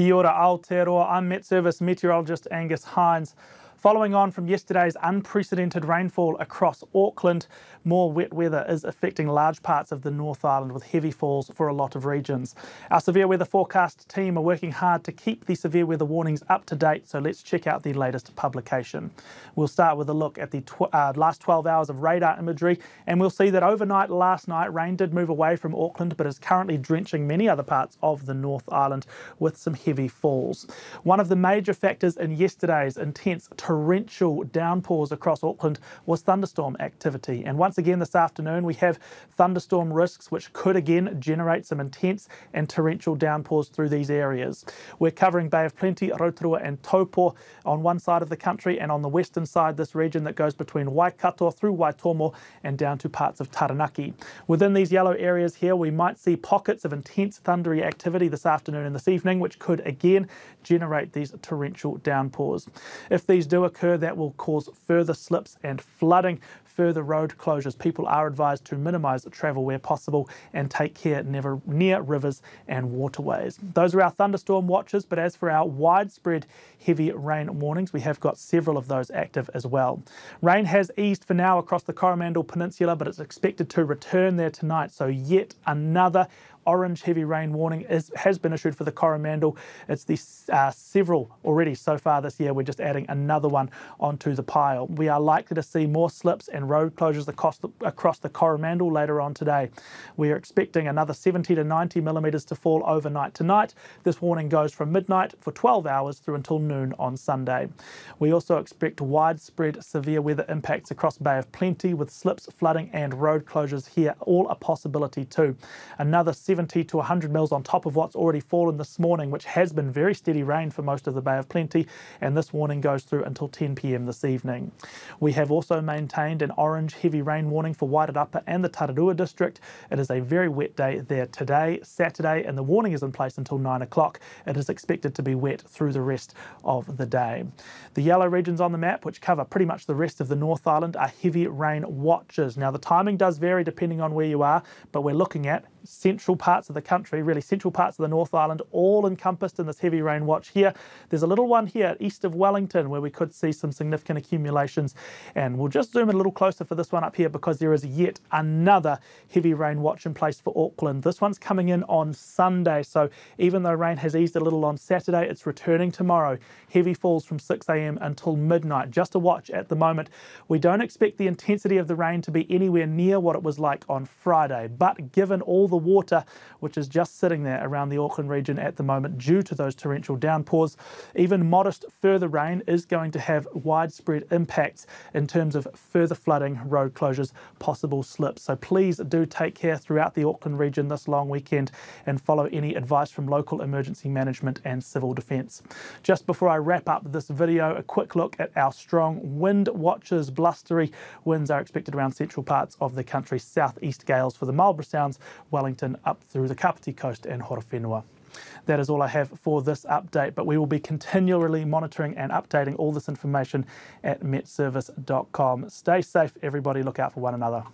Kia ora Aotearoa, I'm Met Service meteorologist Angus Hines. Following on from yesterday's unprecedented rainfall across Auckland, more wet weather is affecting large parts of the North Island with heavy falls for a lot of regions. Our severe weather forecast team are working hard to keep the severe weather warnings up to date, so let's check out the latest publication. We'll start with a look at the last 12 hours of radar imagery, and we'll see that overnight last night rain did move away from Auckland but is currently drenching many other parts of the North Island with some heavy falls. One of the major factors in yesterday's intense torrential downpours across Auckland was thunderstorm activity, and once again this afternoon we have thunderstorm risks which could again generate some intense and torrential downpours through these areas. We're covering Bay of Plenty, Rotorua and Taupo on one side of the country, and on the western side this region that goes between Waikato through Waitomo and down to parts of Taranaki. Within these yellow areas here we might see pockets of intense thundery activity this afternoon and this evening which could again generate these torrential downpours. If these do occur, that will cause further slips and flooding, further road closures. People are advised to minimise travel where possible and take care near rivers and waterways. Those are our thunderstorm watches, but as for our widespread heavy rain warnings, we have got several of those active as well. Rain has eased for now across the Coromandel Peninsula, but it's expected to return there tonight, so yet another orange heavy rain warning has been issued for the Coromandel. It's the several already so far this year. We're just adding another one onto the pile. We are likely to see more slips and road closures across the Coromandel later on today. We are expecting another 70 to 90 millimetres to fall overnight tonight. This warning goes from midnight for 12 hours through until noon on Sunday. We also expect widespread severe weather impacts across Bay of Plenty with slips, flooding and road closures here, all a possibility too. Another 70 to 100 mils on top of what's already fallen this morning, which has been very steady rain for most of the Bay of Plenty, and this warning goes through until 10 p.m. this evening. We have also maintained an orange heavy rain warning for Wairarapa and the Tararua district. It is a very wet day there today, Saturday, and the warning is in place until 9 o'clock. It is expected to be wet through the rest of the day. The yellow regions on the map, which cover pretty much the rest of the North Island, are heavy rain watches. Now the timing does vary depending on where you are, but we're looking at central parts of the country, really central parts of the North Island, all encompassed in this heavy rain watch here. There's a little one here east of Wellington where we could see some significant accumulations, and we'll just zoom in a little closer for this one up here because there is yet another heavy rain watch in place for Auckland. This one's coming in on Sunday, so even though rain has eased a little on Saturday, it's returning tomorrow. Heavy falls from 6 a.m. until midnight. Just a watch at the moment. We don't expect the intensity of the rain to be anywhere near what it was like on Friday, but given all the water which is just sitting there around the Auckland region at the moment due to those torrential downpours, even modest further rain is going to have widespread impacts in terms of further flooding, road closures, possible slips. So please do take care throughout the Auckland region this long weekend and follow any advice from local emergency management and civil defence. Just before I wrap up this video, a quick look at our strong wind watches. Blustery winds are expected around central parts of the country, southeast gales for the Marlborough Sounds, Wellington up through the Kapiti Coast and Horowhenua. That is all I have for this update, but we will be continually monitoring and updating all this information at metservice.com. Stay safe, everybody. Look out for one another.